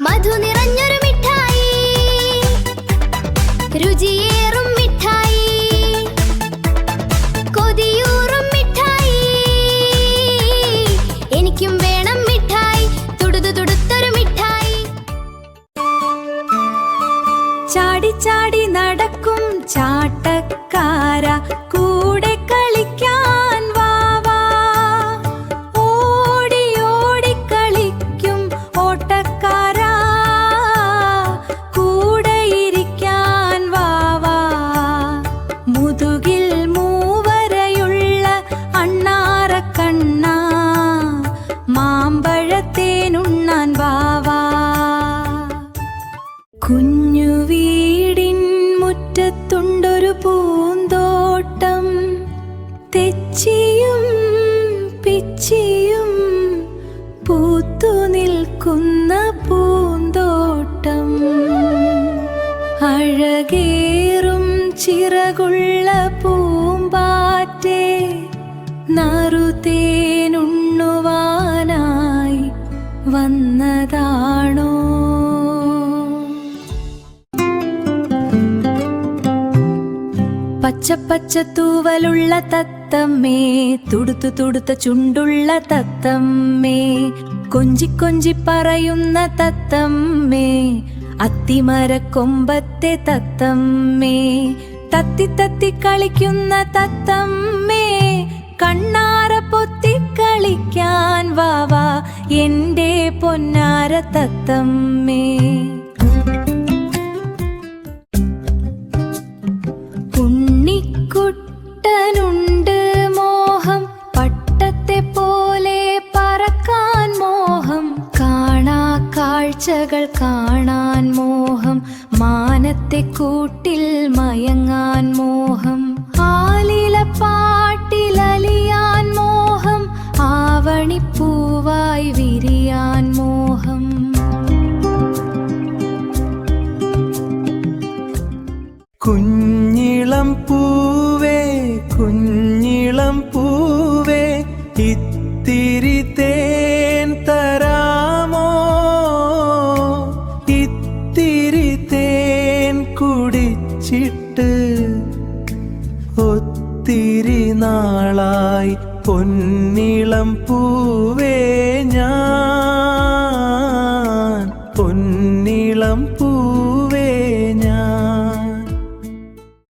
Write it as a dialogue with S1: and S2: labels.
S1: മധു നിറഞ്ഞൊരു മിഠായി, രുചിയേറും മിഠായി, കൊതിയൂറും മിഠായി, എനിക്കും വേണം മിഠായി, തുടുതു തുടുത്തൊരു മിഠായി.
S2: ചാടി ചാടി നടക്കും ചാട്ടക്കാര, കൂടെ കളിക്കാൻ വാവാ. ഓടി ഓടി കളിക്കും ഓട്ടക്കാര, കൂടെ ഇരിക്കാൻ വാവാ. മുതുകിൽ മൂവരയുള്ള അണ്ണാറക്കണ്ണ, മാമ്പഴത്തേനുണ്ണാൻ വാവാ. കുഞ്ഞു വീടിൻ മുറ്റത്തുണ്ടൊരു പൂന്തോട്ടം, തെച്ചിയും പിച്ചിയും പൂത്തു നിൽക്കുന്ന പൂന്തോട്ടം. അഴകേറും ചിറകുള്ള പൂമ്പാറ്റേ, നറുതേനുണ്ണുവാനായി വന്നതാണോ? പച്ച പച്ച തൂവലുള്ള തത്തമ്മേ, തുടുത്തു തുടുത്ത ചുണ്ടുള്ള തത്തമ്മേ, കൊഞ്ചി കൊഞ്ചി പറയുന്ന തത്തമ്മേ, അത്തിമരക്കൊമ്പത്തെ തത്തമ്മേ, തത്തി തത്തി കളിക്കുന്ന തത്തമ്മേ, കണ്ണാര പൊത്തി കളിക്കാൻ വാവാ എന്റെ പൊന്നാര തത്തമ്മേ. ഉണ്ണിക്കുട്ടനുണ്ട് മോഹം, പട്ടത്തെ പോലെ പറക്കാൻ മോഹം, കാണാ കാഴ്ചകൾ കാണാൻ മോഹം, മാനത്തെ കൂട്ടിൽ മയങ്ങാൻ മോഹം, ആലില പാട്ടിലലിയാൻ മോഹം, ആവണിപ്പൂവായി വിരിയാൻ മോഹം.
S3: കുഞ്ഞിളം പൂവേ കുഞ്ഞിളം പൂവേ, ഇത്തിരി തേൻ തരാമോ? ഇത്തിരി തേൻ കുടിച്ചിട്ട് ഒത്തിരി നാളായി പൊന്നിളം പൂവേ ഞാൻ, പൊന്നിളം പൂവേ.